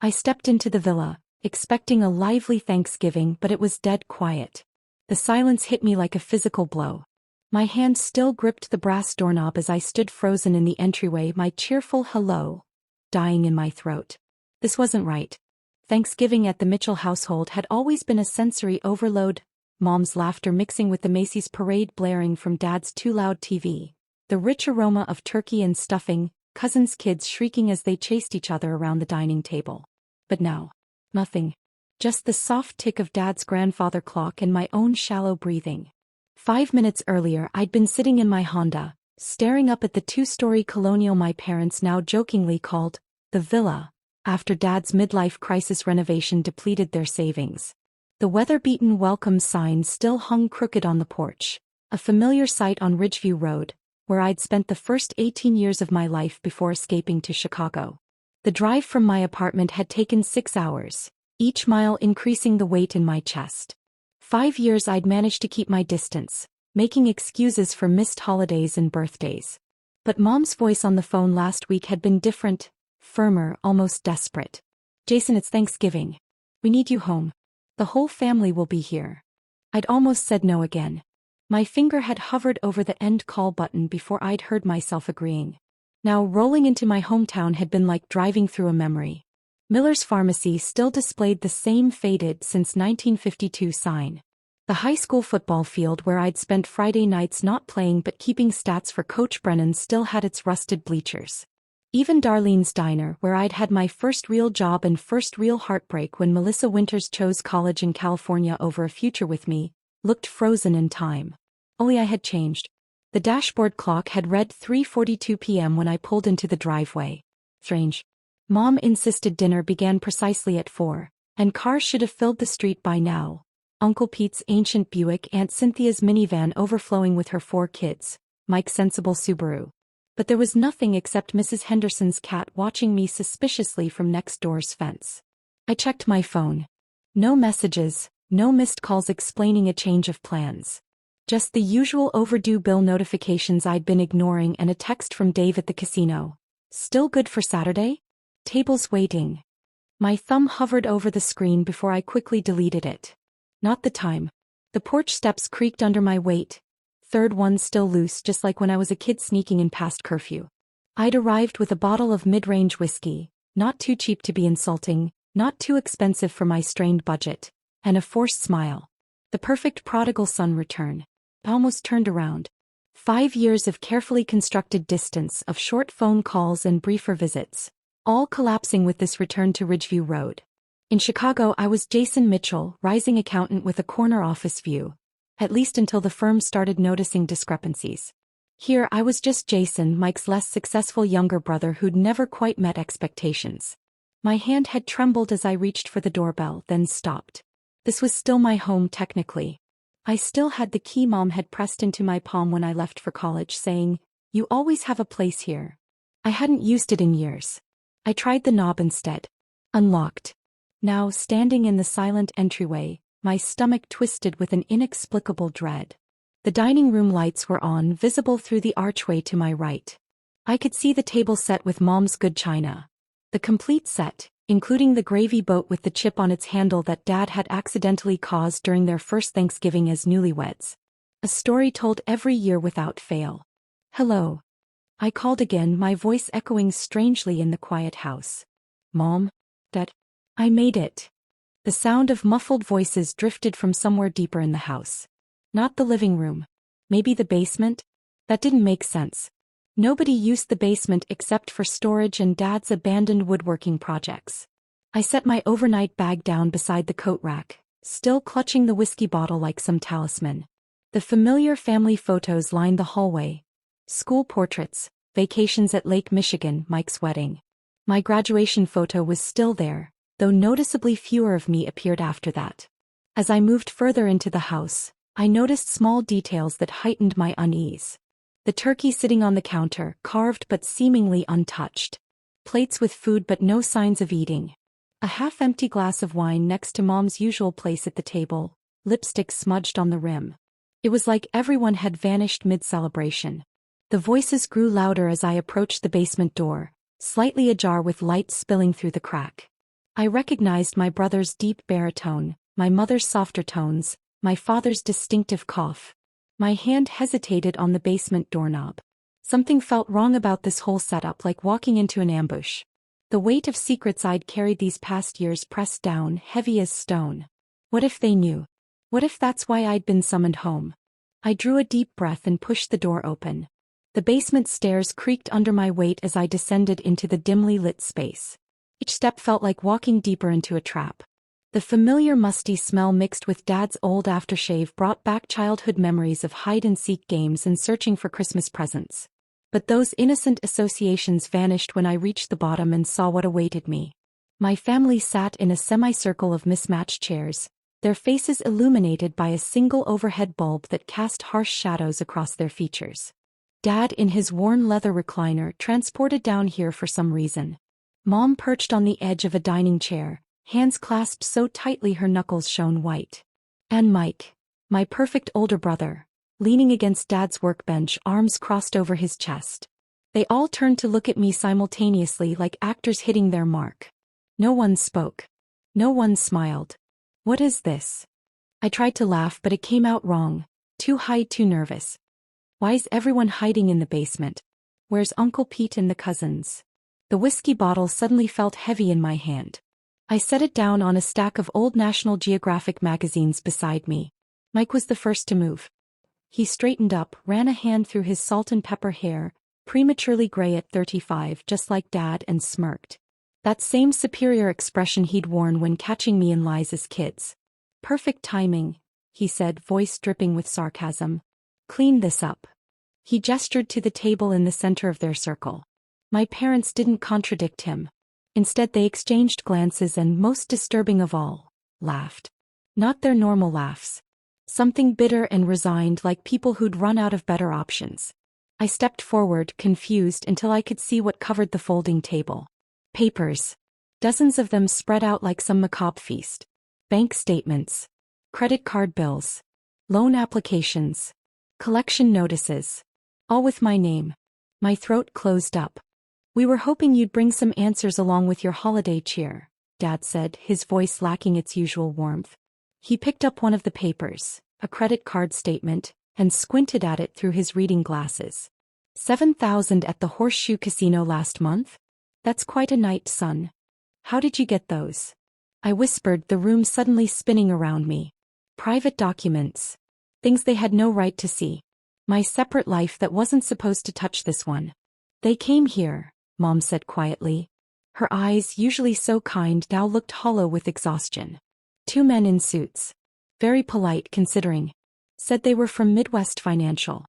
I stepped into the villa, expecting a lively Thanksgiving, but it was dead quiet. The silence hit me like a physical blow. My hand still gripped the brass doorknob as I stood frozen in the entryway, my cheerful hello dying in my throat. This wasn't right. Thanksgiving at the Mitchell household had always been a sensory overload, Mom's laughter mixing with the Macy's parade blaring from Dad's too loud TV, the rich aroma of turkey and stuffing, cousins' kids shrieking as they chased each other around the dining table. But now, nothing. Just the soft tick of Dad's grandfather clock and my own shallow breathing. 5 minutes earlier I'd been sitting in my Honda, staring up at the two-story colonial my parents now jokingly called the villa, after Dad's midlife crisis renovation depleted their savings. The weather-beaten welcome sign still hung crooked on the porch, a familiar sight on Ridgeview Road, where I'd spent the first 18 years of my life before escaping to Chicago. The drive from my apartment had taken 6 hours, each mile increasing the weight in my chest. 5 years I'd managed to keep my distance, making excuses for missed holidays and birthdays. But Mom's voice on the phone last week had been different, firmer, almost desperate. "Jason, it's Thanksgiving. We need you home. The whole family will be here." I'd almost said no again. My finger had hovered over the end call button before I'd heard myself agreeing. Now rolling into my hometown had been like driving through a memory. Miller's Pharmacy still displayed the same faded since 1952 sign. The high school football field where I'd spent Friday nights not playing but keeping stats for Coach Brennan still had its rusted bleachers. Even Darlene's Diner, where I'd had my first real job and first real heartbreak when Melissa Winters chose college in California over a future with me, looked frozen in time. Only I had changed. The dashboard clock had read 3:42 p.m. when I pulled into the driveway. Strange. Mom insisted dinner began precisely at 4, and cars should have filled the street by now. Uncle Pete's ancient Buick, Aunt Cynthia's minivan overflowing with her 4 kids, Mike's sensible Subaru. But there was nothing except Mrs. Henderson's cat watching me suspiciously from next door's fence. I checked my phone. No messages, no missed calls explaining a change of plans. Just the usual overdue bill notifications I'd been ignoring and a text from Dave at the casino. "Still good for Saturday? Tables waiting." My thumb hovered over the screen before I quickly deleted it. Not the time. The porch steps creaked under my weight. Third one still loose, just like when I was a kid sneaking in past curfew. I'd arrived with a bottle of mid-range whiskey, not too cheap to be insulting, not too expensive for my strained budget, and a forced smile. The perfect prodigal son return. I almost turned around. 5 years of carefully constructed distance, of short phone calls and briefer visits, all collapsing with this return to Ridgeview Road. In Chicago I was Jason Mitchell, rising accountant with a corner office view. At least until the firm started noticing discrepancies. Here I was just Jason, Mike's less successful younger brother who'd never quite met expectations. My hand had trembled as I reached for the doorbell, then stopped. This was still my home technically. I still had the key Mom had pressed into my palm when I left for college, saying, "You always have a place here." I hadn't used it in years. I tried the knob instead. Unlocked. Now, standing in the silent entryway, my stomach twisted with an inexplicable dread. The dining room lights were on, visible through the archway to my right. I could see the table set with Mom's good china. The complete set, including the gravy boat with the chip on its handle that Dad had accidentally caused during their first Thanksgiving as newlyweds. A story told every year without fail. "Hello." I called again, my voice echoing strangely in the quiet house. "Mom? Dad? I made it." The sound of muffled voices drifted from somewhere deeper in the house. Not the living room. Maybe the basement? That didn't make sense. Nobody used the basement except for storage and Dad's abandoned woodworking projects. I set my overnight bag down beside the coat rack, still clutching the whiskey bottle like some talisman. The familiar family photos lined the hallway. School portraits, vacations at Lake Michigan, Mike's wedding. My graduation photo was still there, though noticeably fewer of me appeared after that. As I moved further into the house, I noticed small details that heightened my unease. The turkey sitting on the counter, carved but seemingly untouched. Plates with food but no signs of eating. A half-empty glass of wine next to Mom's usual place at the table, lipstick smudged on the rim. It was like everyone had vanished mid-celebration. The voices grew louder as I approached the basement door, slightly ajar with light spilling through the crack. I recognized my brother's deep baritone, my mother's softer tones, my father's distinctive cough. My hand hesitated on the basement doorknob. Something felt wrong about this whole setup, like walking into an ambush. The weight of secrets I'd carried these past years pressed down, heavy as stone. What if they knew? What if that's why I'd been summoned home? I drew a deep breath and pushed the door open. The basement stairs creaked under my weight as I descended into the dimly lit space. Each step felt like walking deeper into a trap. The familiar musty smell mixed with Dad's old aftershave brought back childhood memories of hide-and-seek games and searching for Christmas presents. But those innocent associations vanished when I reached the bottom and saw what awaited me. My family sat in a semicircle of mismatched chairs, their faces illuminated by a single overhead bulb that cast harsh shadows across their features. Dad in his worn leather recliner, transported down here for some reason. Mom perched on the edge of a dining chair, hands clasped so tightly her knuckles shone white. And Mike, my perfect older brother, leaning against Dad's workbench, arms crossed over his chest. They all turned to look at me simultaneously, like actors hitting their mark. No one spoke. No one smiled. What is this? I tried to laugh, but it came out wrong. Too high, too nervous. Why's everyone hiding in the basement? Where's Uncle Pete and the cousins? The whiskey bottle suddenly felt heavy in my hand. I set it down on a stack of old National Geographic magazines beside me. Mike was the first to move. He straightened up, ran a hand through his salt and pepper hair, prematurely gray at 35, just like Dad, and smirked. That same superior expression he'd worn when catching me and Liza's kids. Perfect timing, he said, voice dripping with sarcasm. Clean this up. He gestured to the table in the center of their circle. My parents didn't contradict him. Instead, they exchanged glances and, most disturbing of all, laughed. Not their normal laughs. Something bitter and resigned, like people who'd run out of better options. I stepped forward, confused, until I could see what covered the folding table. Papers. Dozens of them spread out like some macabre feast. Bank statements. Credit card bills. Loan applications. Collection notices. All with my name. My throat closed up. We were hoping you'd bring some answers along with your holiday cheer, Dad said, his voice lacking its usual warmth. He picked up one of the papers, a credit card statement, and squinted at it through his reading glasses. 7,000 at the Horseshoe Casino last month? That's quite a night, son. How did you get those? I whispered, the room suddenly spinning around me. Private documents. Things they had no right to see. My separate life that wasn't supposed to touch this one. They came here, Mom said quietly. Her eyes, usually so kind, now looked hollow with exhaustion. 2 men in suits. Very polite considering. Said they were from Midwest Financial.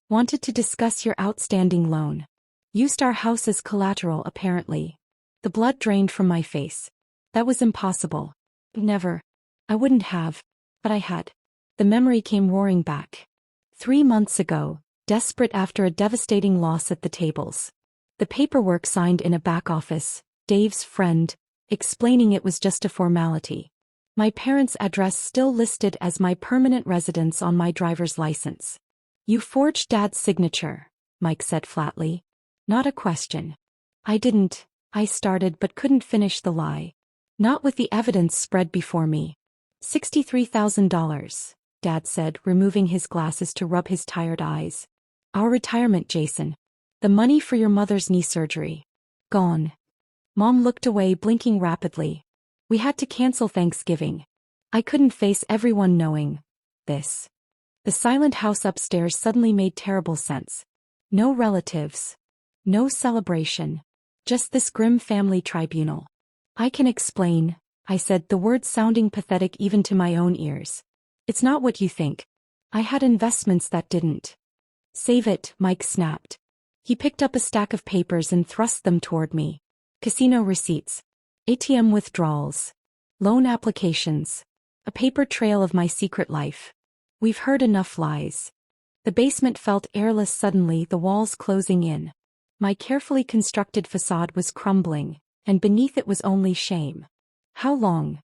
Wanted to discuss your outstanding loan. Used our house as collateral, apparently. The blood drained from my face. That was impossible. Never. I wouldn't have. But I had. The memory came roaring back. 3 months ago, desperate after a devastating loss at the tables. The paperwork signed in a back office, Dave's friend, explaining it was just a formality. My parents' address still listed as my permanent residence on my driver's license. You forged Dad's signature, Mike said flatly. Not a question. I didn't, I started but couldn't finish the lie. Not with the evidence spread before me. $63,000, Dad said, removing his glasses to rub his tired eyes. Our retirement, Jason. The money for your mother's knee surgery. Gone. Mom looked away, blinking rapidly. We had to cancel Thanksgiving. I couldn't face everyone knowing this. The silent house upstairs suddenly made terrible sense. No relatives. No celebration. Just this grim family tribunal. I can explain, I said, the words sounding pathetic even to my own ears. It's not what you think. I had investments that didn't. Save it, Mike snapped. He picked up a stack of papers and thrust them toward me. Casino receipts. ATM withdrawals. Loan applications. A paper trail of my secret life. We've heard enough lies. The basement felt airless suddenly, the walls closing in. My carefully constructed facade was crumbling, and beneath it was only shame. How long?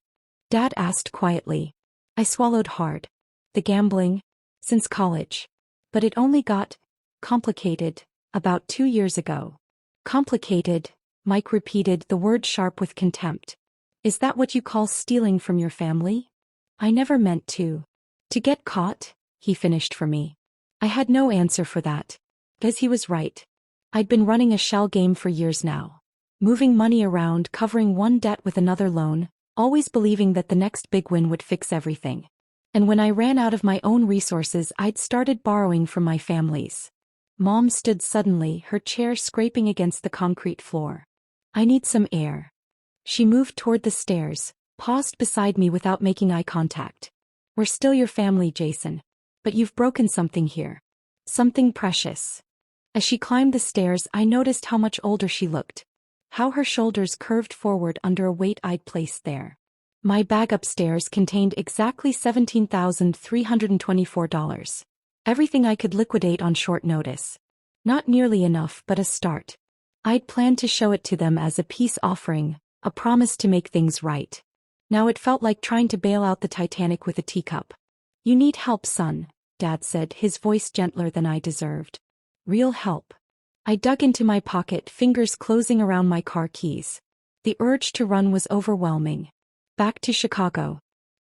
Dad asked quietly. I swallowed hard. The gambling? Since college. But it only got complicated about 2 years ago. Complicated, Mike repeated, the word sharp with contempt. Is that what you call stealing from your family? I never meant to. To get caught, he finished for me. I had no answer for that. Because he was right. I'd been running a shell game for years now. Moving money around, covering one debt with another loan, always believing that the next big win would fix everything. And when I ran out of my own resources, I'd started borrowing from my family's. Mom stood suddenly, her chair scraping against the concrete floor. I need some air. She moved toward the stairs, paused beside me without making eye contact. We're still your family, Jason. But you've broken something here. Something precious. As she climbed the stairs, I noticed how much older she looked. How her shoulders curved forward under a weight I'd placed there. My bag upstairs contained exactly $17,324. Everything I could liquidate on short notice. Not nearly enough, but a start. I'd planned to show it to them as a peace offering, a promise to make things right. Now it felt like trying to bail out the Titanic with a teacup. You need help, son, Dad said, his voice gentler than I deserved. Real help. I dug into my pocket, fingers closing around my car keys. The urge to run was overwhelming. Back to Chicago.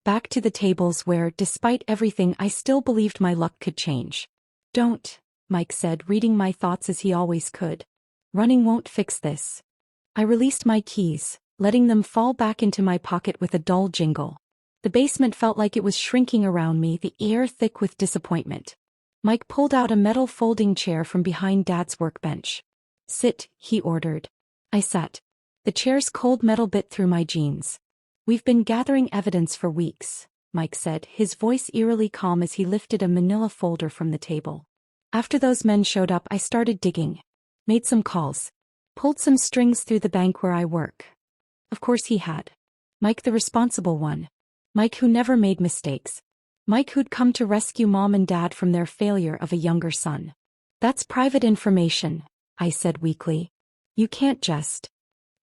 Back to the tables where, despite everything, I still believed my luck could change. Don't, Mike said, reading my thoughts as he always could. Running won't fix this. I released my keys, letting them fall back into my pocket with a dull jingle. The basement felt like it was shrinking around me, the air thick with disappointment. Mike pulled out a metal folding chair from behind Dad's workbench. Sit, he ordered. I sat. The chair's cold metal bit through my jeans. We've been gathering evidence for weeks, Mike said, his voice eerily calm as he lifted a manila folder from the table. After those men showed up, I started digging. Made some calls. Pulled some strings through the bank where I work. Of course he had. Mike, the responsible one. Mike who never made mistakes. Mike who'd come to rescue Mom and Dad from their failure of a younger son. That's private information, I said weakly. You can't just.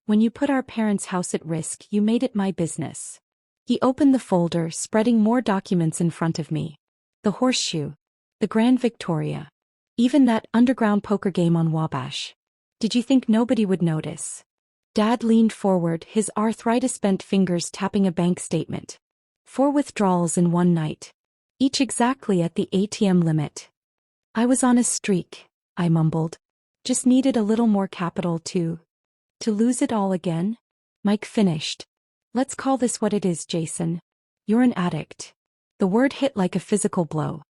When you put our parents' house at risk, you made it my business. He opened the folder, spreading more documents in front of me. The Horseshoe. The Grand Victoria. Even that underground poker game on Wabash. Did you think nobody would notice? Dad leaned forward, his arthritis-bent fingers tapping a bank statement. 4 withdrawals in one night. Each exactly at the ATM limit. I was on a streak, I mumbled. Just needed a little more capital to lose it all again? Mike finished. Let's call this what it is, Jason. You're an addict. The word hit like a physical blow.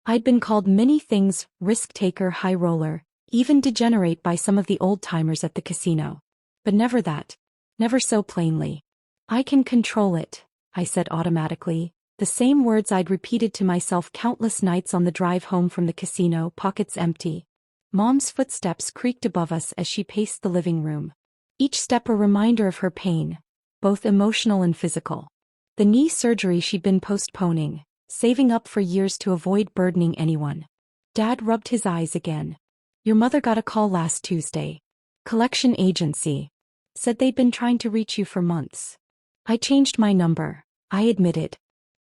I'd been called many things, risk-taker, high roller, even degenerate by some of the old-timers at the casino. But never that. Never so plainly. I can control it, I said automatically, the same words I'd repeated to myself countless nights on the drive home from the casino, pockets empty. Mom's footsteps creaked above us as she paced the living room. Each step a reminder of her pain, both emotional and physical. The knee surgery she'd been postponing, saving up for years to avoid burdening anyone. Dad rubbed his eyes again. Your mother got a call last Tuesday. Collection agency. Said they'd been trying to reach you for months. I changed my number, I admitted.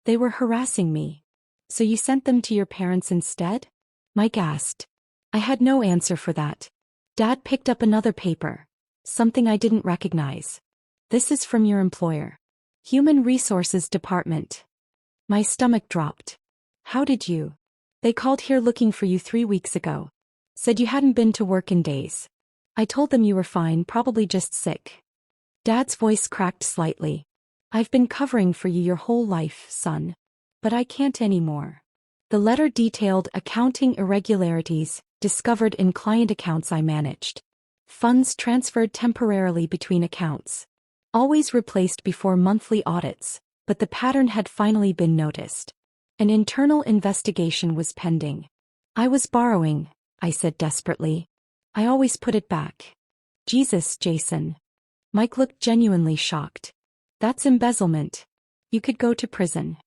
They were harassing me. So you sent them to your parents instead? Mike asked. I had no answer for that. Dad picked up another paper. Something I didn't recognize. This is from your employer. Human Resources Department. My stomach dropped. How did you? They called here looking for you 3 weeks ago. Said you hadn't been to work in days. I told them you were fine, probably just sick. Dad's voice cracked slightly. I've been covering for you your whole life, son. But I can't anymore. The letter detailed accounting irregularities discovered in client accounts I managed. Funds transferred temporarily between accounts. Always replaced before monthly audits, but the pattern had finally been noticed. An internal investigation was pending. I was borrowing, I said desperately. I always put it back. Jesus, Jason. Mike looked genuinely shocked. That's embezzlement. You could go to prison.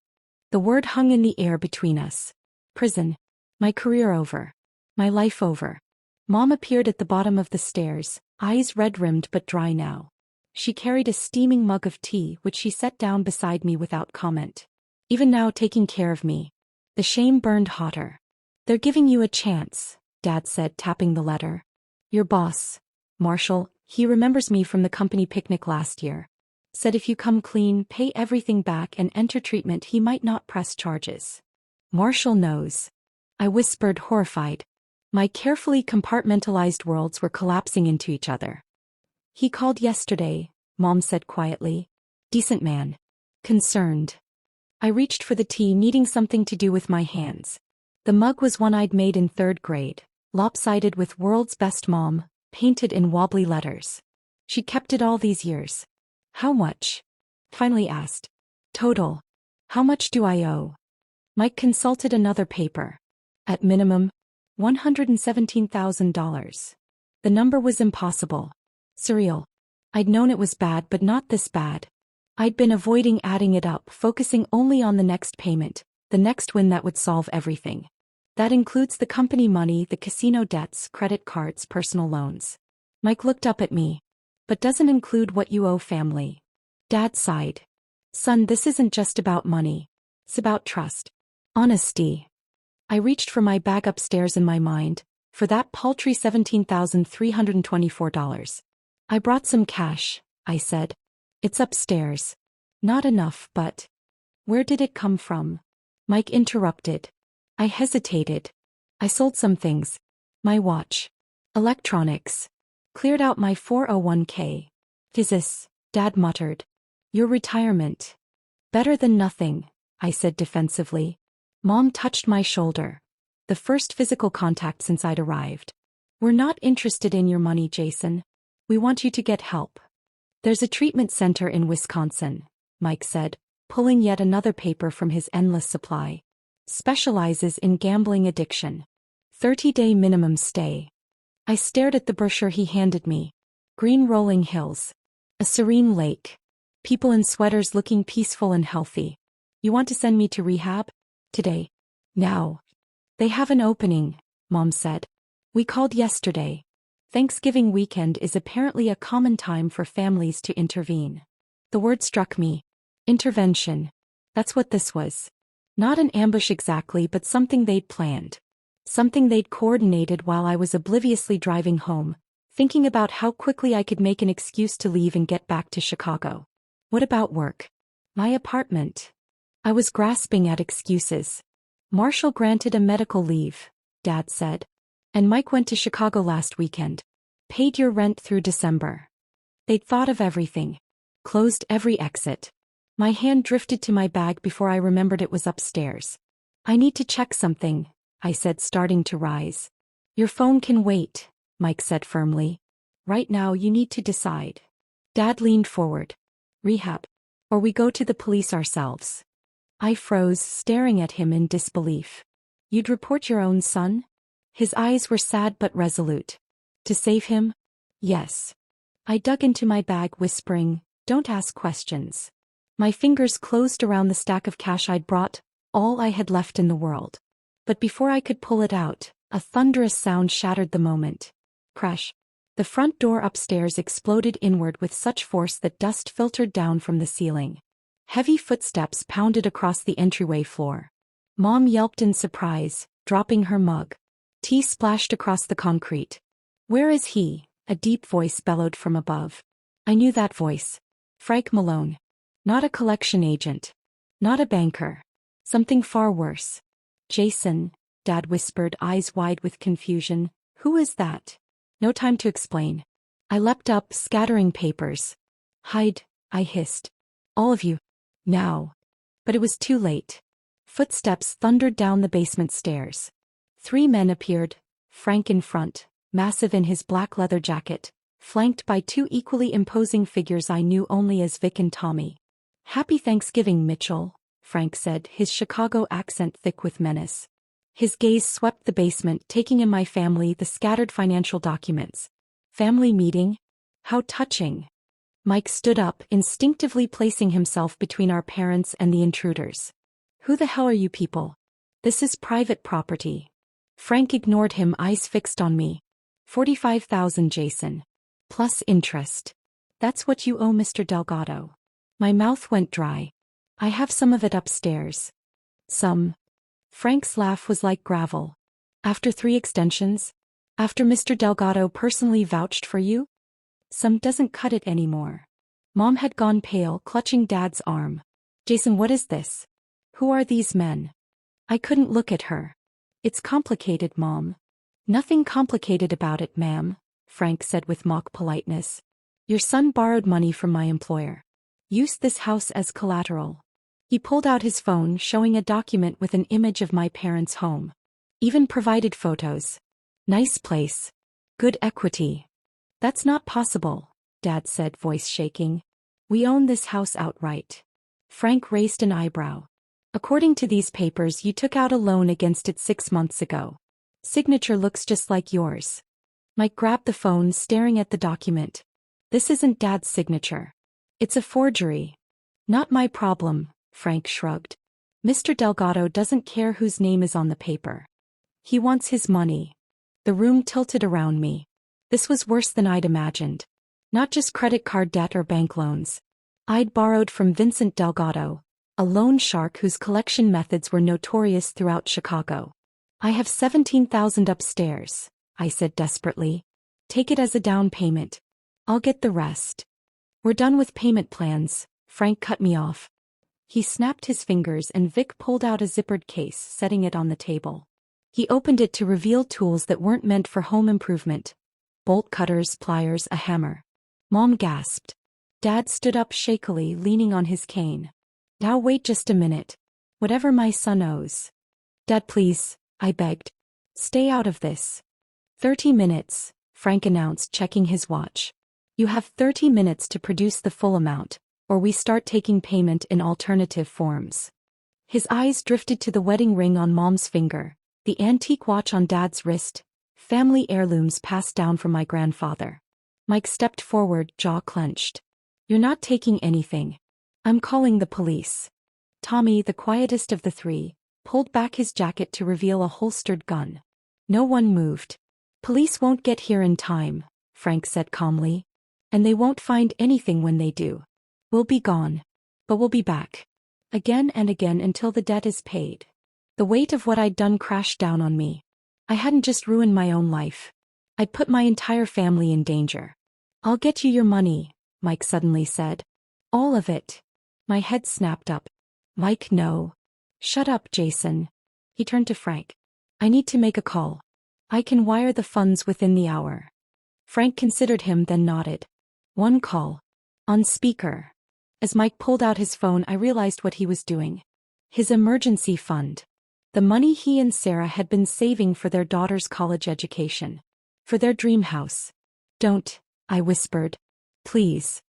The word hung in the air between us. Prison. My career over. My life over. Mom appeared at the bottom of the stairs, eyes red-rimmed but dry now. She carried a steaming mug of tea which she set down beside me without comment. Even now taking care of me. The shame burned hotter. They're giving you a chance, Dad said, tapping the letter. Your boss, Marshall, he remembers me from the company picnic last year. Said if you come clean, pay everything back and enter treatment, he might not press charges. Marshall knows. I whispered, horrified. My carefully compartmentalized worlds were collapsing into each other. He called yesterday, Mom said quietly. Decent man. Concerned. I reached for the tea, needing something to do with my hands. The mug was one I'd made in 3rd grade, lopsided with "World's Best Mom" painted in wobbly letters. She kept it all these years. How much? Finally asked. Total. How much do I owe? Mike consulted another paper. At minimum, $117,000. The number was impossible. Surreal. I'd known it was bad, but not this bad. I'd been avoiding adding it up, focusing only on the next payment, the next win that would solve everything. That includes the company money, the casino debts, credit cards, personal loans. Mike looked up at me. But doesn't include what you owe family. Dad sighed. Son, this isn't just about money. It's about trust. Honesty. I reached for my bag upstairs in my mind, for that paltry $17,324. I brought some cash, I said. It's upstairs. Not enough, but... Where did it come from? Mike interrupted. I hesitated. I sold some things. My watch. Electronics. Cleared out my 401k. This, Dad muttered. Your retirement. Better than nothing, I said defensively. Mom touched my shoulder. The first physical contact since I'd arrived. We're not interested in your money, Jason. We want you to get help. There's a treatment center in Wisconsin, Mike said, pulling yet another paper from his endless supply. Specializes in gambling addiction. 30-day minimum stay. I stared at the brochure he handed me. Green rolling hills. A serene lake. People in sweaters looking peaceful and healthy. You want to send me to rehab? Today. Now. They have an opening, Mom said. We called yesterday. Thanksgiving weekend is apparently a common time for families to intervene. The word struck me. Intervention. That's what this was. Not an ambush exactly, but something they'd planned. Something they'd coordinated while I was obliviously driving home, thinking about how quickly I could make an excuse to leave and get back to Chicago. What about work? My apartment. I was grasping at excuses. Marshall granted a medical leave, Dad said. And Mike went to Chicago last weekend. Paid your rent through December. They'd thought of everything. Closed every exit. My hand drifted to my bag before I remembered it was upstairs. I need to check something, I said, starting to rise. Your phone can wait, Mike said firmly. Right now you need to decide. Dad leaned forward. Rehab. Or we go to the police ourselves. I froze, staring at him in disbelief. You'd report your own son? His eyes were sad but resolute. To save him? Yes. I dug into my bag, whispering, don't ask questions. My fingers closed around the stack of cash I'd brought, all I had left in the world. But before I could pull it out, a thunderous sound shattered the moment. Crash. The front door upstairs exploded inward with such force that dust filtered down from the ceiling. Heavy footsteps pounded across the entryway floor. Mom yelped in surprise, dropping her mug. Tea splashed across the concrete. Where is he? A deep voice bellowed from above. I knew that voice. Frank Malone. Not a collection agent. Not a banker. Something far worse. Jason, Dad whispered, eyes wide with confusion. Who is that? No time to explain. I leapt up, scattering papers. Hide, I hissed. All of you. Now. But it was too late. Footsteps thundered down the basement stairs. 3 men appeared, Frank in front, massive in his black leather jacket, flanked by 2 equally imposing figures I knew only as Vic and Tommy. Happy Thanksgiving, Mitchell, Frank said, his Chicago accent thick with menace. His gaze swept the basement, taking in my family, the scattered financial documents. Family meeting? How touching. Mike stood up, instinctively placing himself between our parents and the intruders. Who the hell are you people? This is private property. Frank ignored him, eyes fixed on me. 45,000, Jason. Plus interest. That's what you owe Mr. Delgado. My mouth went dry. I have some of it upstairs. Some. Frank's laugh was like gravel. After 3 extensions? After Mr. Delgado personally vouched for you? Some doesn't cut it anymore. Mom had gone pale, clutching Dad's arm. Jason, what is this? Who are these men? I couldn't look at her. It's complicated, Mom. Nothing complicated about it, ma'am, Frank said with mock politeness. Your son borrowed money from my employer. Used this house as collateral. He pulled out his phone, showing a document with an image of my parents' home. Even provided photos. Nice place. Good equity. That's not possible, Dad said, voice shaking. We own this house outright. Frank raised an eyebrow. According to these papers, you took out a loan against it 6 months ago. Signature looks just like yours. Mike grabbed the phone, staring at the document. This isn't Dad's signature. It's a forgery. Not my problem, Frank shrugged. Mr. Delgado doesn't care whose name is on the paper. He wants his money. The room tilted around me. This was worse than I'd imagined. Not just credit card debt or bank loans. I'd borrowed from Vincent Delgado, a loan shark whose collection methods were notorious throughout Chicago. I have $17,000 upstairs, I said desperately. Take it as a down payment. I'll get the rest. We're done with payment plans, Frank cut me off. He snapped his fingers and Vic pulled out a zippered case, setting it on the table. He opened it to reveal tools that weren't meant for home improvement. Bolt cutters, pliers, a hammer. Mom gasped. Dad stood up shakily, leaning on his cane. Now wait just a minute. Whatever my son owes. Dad, please, I begged. Stay out of this. 30 minutes, Frank announced, checking his watch. You have 30 minutes to produce the full amount, or we start taking payment in alternative forms. His eyes drifted to the wedding ring on Mom's finger, the antique watch on Dad's wrist, family heirlooms passed down from my grandfather. Mike stepped forward, jaw clenched. You're not taking anything. I'm calling the police. Tommy, the quietest of the three, pulled back his jacket to reveal a holstered gun. No one moved. Police won't get here in time, Frank said calmly. And they won't find anything when they do. We'll be gone. But we'll be back. Again and again until the debt is paid. The weight of what I'd done crashed down on me. I hadn't just ruined my own life. I'd put my entire family in danger. I'll get you your money, Mike suddenly said. All of it. My head snapped up. Mike, no. Shut up, Jason. He turned to Frank. I need to make a call. I can wire the funds within the hour. Frank considered him, then nodded. One call. On speaker. As Mike pulled out his phone, I realized what he was doing. His emergency fund. The money he and Sarah had been saving for their daughter's college education. For their dream house. Don't, I whispered. Please.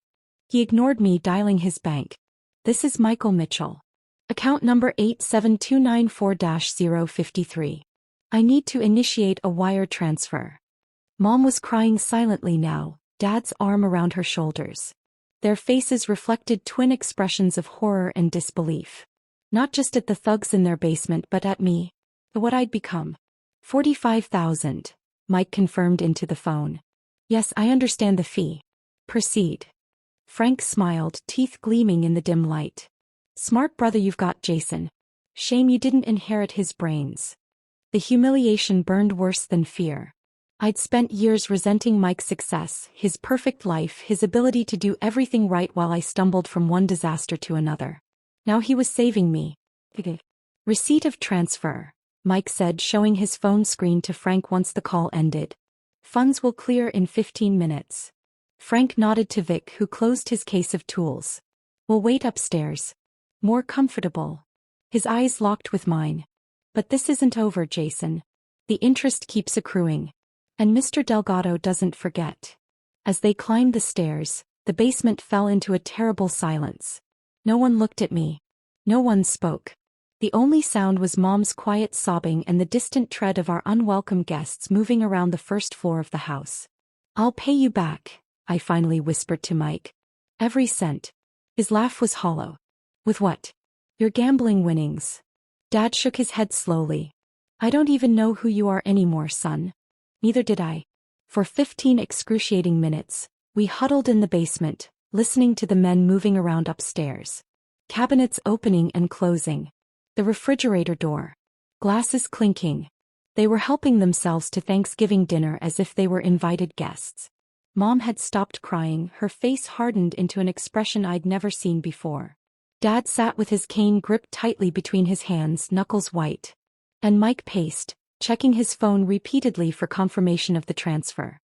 He ignored me, dialing his bank. This is Michael Mitchell. Account number 87294-053. I need to initiate a wire transfer. Mom was crying silently now, Dad's arm around her shoulders. Their faces reflected twin expressions of horror and disbelief. Not just at the thugs in their basement but at me. What I'd become. 45,000, Mike confirmed into the phone. Yes, I understand the fee. Proceed. Frank smiled, teeth gleaming in the dim light. Smart brother you've got, Jason. Shame you didn't inherit his brains. The humiliation burned worse than fear. I'd spent years resenting Mike's success, his perfect life, his ability to do everything right while I stumbled from one disaster to another. Now he was saving me. Receipt of transfer, Mike said, showing his phone screen to Frank once the call ended. Funds will clear in 15 minutes. Frank nodded to Vic, who closed his case of tools. We'll wait upstairs. More comfortable. His eyes locked with mine. But this isn't over, Jason. The interest keeps accruing. And Mr. Delgado doesn't forget. As they climbed the stairs, the basement fell into a terrible silence. No one looked at me. No one spoke. The only sound was Mom's quiet sobbing and the distant tread of our unwelcome guests moving around the first floor of the house. I'll pay you back, I finally whispered to Mike. Every cent. His laugh was hollow. With what? Your gambling winnings. Dad shook his head slowly. I don't even know who you are anymore, son. Neither did I. For 15 excruciating minutes, we huddled in the basement, listening to the men moving around upstairs. Cabinets opening and closing. The refrigerator door. Glasses clinking. They were helping themselves to Thanksgiving dinner as if they were invited guests. Mom had stopped crying, her face hardened into an expression I'd never seen before. Dad sat with his cane gripped tightly between his hands, knuckles white. And Mike paced, checking his phone repeatedly for confirmation of the transfer.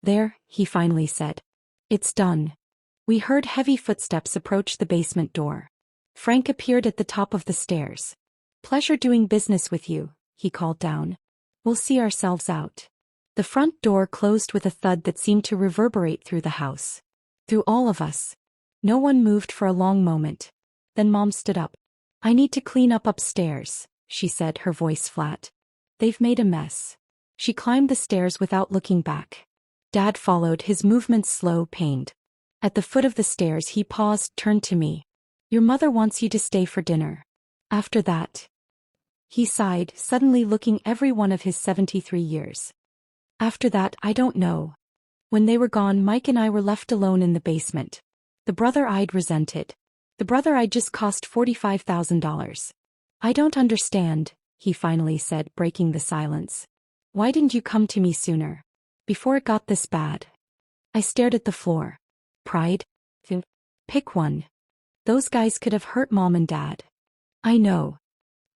"There," he finally said. "It's done." We heard heavy footsteps approach the basement door. Frank appeared at the top of the stairs. "Pleasure doing business with you," he called down. "We'll see ourselves out." The front door closed with a thud that seemed to reverberate through the house. Through all of us. No one moved for a long moment. Then Mom stood up. "I need to clean up upstairs," she said, her voice flat. "They've made a mess." She climbed the stairs without looking back. Dad followed, his movements slow, pained. At the foot of the stairs he paused, turned to me. "Your mother wants you to stay for dinner. After that." He sighed, suddenly looking every one of his 73 years. "After that, I don't know." When they were gone, Mike and I were left alone in the basement. The brother eyed resented. The brother I'd just cost $45,000. "I don't understand," he finally said, breaking the silence. "Why didn't you come to me sooner? Before it got this bad?" I stared at the floor. Pride? Pick one. Those guys could have hurt Mom and Dad. I know.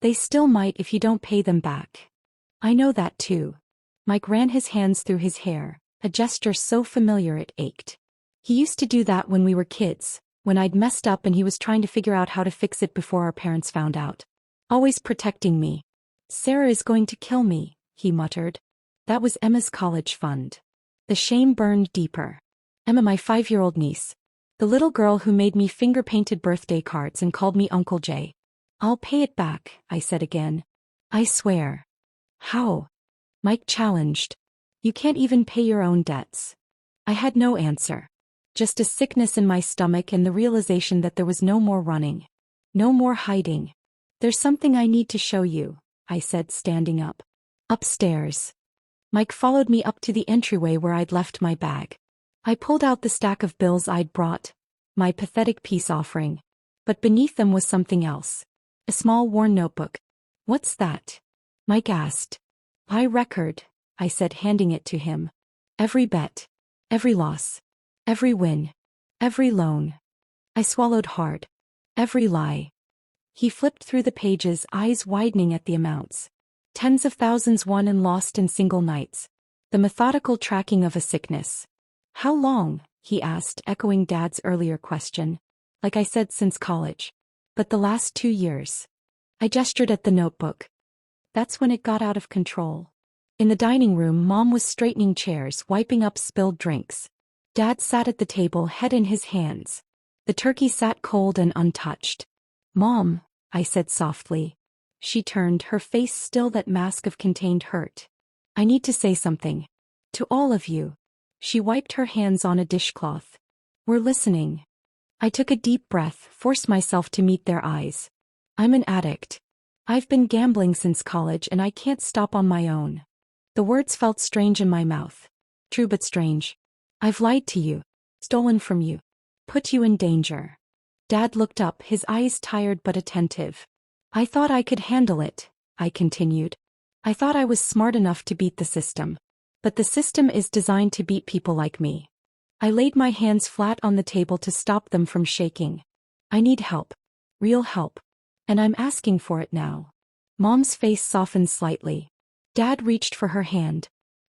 They still might if you don't pay them back. I know that too. Mike ran his hands through his hair, a gesture so familiar it ached. He used to do that when we were kids, when I'd messed up and he was trying to figure out how to fix it before our parents found out. Always protecting me. "Sarah is going to kill me," he muttered. That was Emma's college fund. The shame burned deeper. Emma, my 5-year-old niece. The little girl who made me finger-painted birthday cards and called me Uncle Jay. "I'll pay it back," I said again. "I swear." "How?" Mike challenged. "You can't even pay your own debts." I had no answer. Just a sickness in my stomach and the realization that there was no more running. No more hiding. "There's something I need to show you," I said, standing up. "Upstairs." Mike followed me up to the entryway where I'd left my bag. I pulled out the stack of bills I'd brought, my pathetic peace offering. But beneath them was something else. A small worn notebook. "What's that?" Mike asked. "My record," I said, handing it to him. "Every bet. Every loss. Every win. Every loan." I swallowed hard. "Every lie." He flipped through the pages, eyes widening at the amounts. Tens of thousands won and lost in single nights. The methodical tracking of a sickness. "How long?" he asked, echoing Dad's earlier question. "Like I said, since college. But the last 2 years." I gestured at the notebook. "That's when it got out of control." In the dining room, Mom was straightening chairs, wiping up spilled drinks. Dad sat at the table, head in his hands. The turkey sat cold and untouched. "Mom," I said softly. She turned, her face still that mask of contained hurt. "I need to say something. To all of you." She wiped her hands on a dishcloth. "We're listening." I took a deep breath, forced myself to meet their eyes. "I'm an addict. I've been gambling since college and I can't stop on my own." The words felt strange in my mouth. True but strange. "I've lied to you. Stolen from you. Put you in danger." Dad looked up, his eyes tired but attentive. "I thought I could handle it," I continued. "I thought I was smart enough to beat the system. But the system is designed to beat people like me." I laid my hands flat on the table to stop them from shaking. "I need help. Real help. And I'm asking for it now." Mom's face softened slightly. Dad reached for her hand.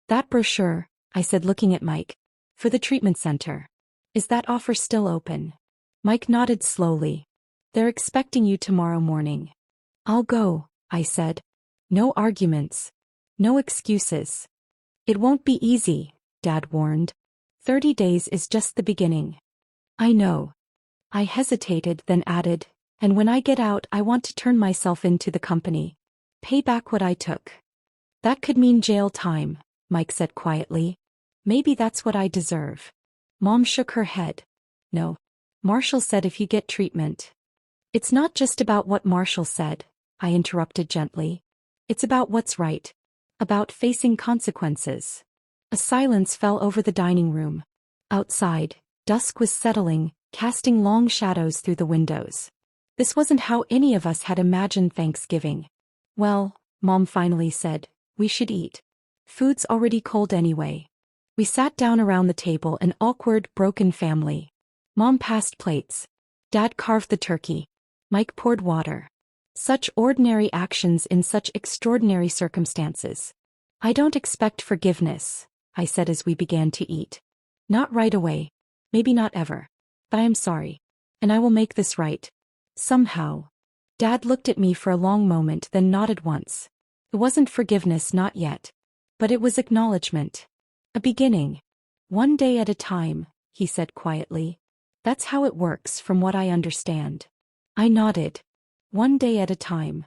"That brochure," I said, looking at Mike. "For the treatment center. Is that offer still open?" Mike nodded slowly. "They're expecting you tomorrow morning." "I'll go," I said. "No arguments. No excuses." "It won't be easy," Dad warned. 30 days is just the beginning." "I know." I hesitated, then added, "And when I get out, I want to turn myself into the company. Pay back what I took." "That could mean jail time," Mike said quietly. "Maybe that's what I deserve." Mom shook her head. "No. Marshall said if you get treatment." "It's not just about what Marshall said," I interrupted gently. "It's about what's right. About facing consequences." A silence fell over the dining room. Outside, dusk was settling, casting long shadows through the windows. This wasn't how any of us had imagined Thanksgiving. "Well," Mom finally said, "we should eat. Food's already cold anyway." We sat down around the table, an awkward, broken family. Mom passed plates. Dad carved the turkey. Mike poured water. Such ordinary actions in such extraordinary circumstances. I don't expect forgiveness, I said as we began to eat. Not right away. Maybe not ever. But I am sorry. And I will make this right. Somehow. Dad looked at me for a long moment, then nodded once. It wasn't forgiveness, not yet. But it was acknowledgement. A beginning. One day at a time, he said quietly. That's how it works from what I understand. I nodded. One day at a time.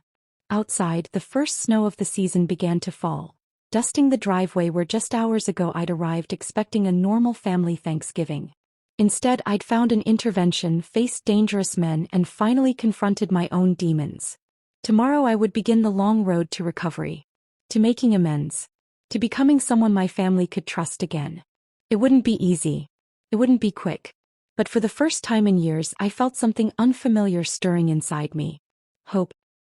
Outside, the first snow of the season began to fall, dusting the driveway where just hours ago I'd arrived expecting a normal family Thanksgiving. Instead, I'd found an intervention, faced dangerous men, and finally confronted my own demons. Tomorrow I would begin the long road to recovery. To making amends. To becoming someone my family could trust again. It wouldn't be easy. It wouldn't be quick. But for the first time in years I felt something unfamiliar stirring inside me. Hope.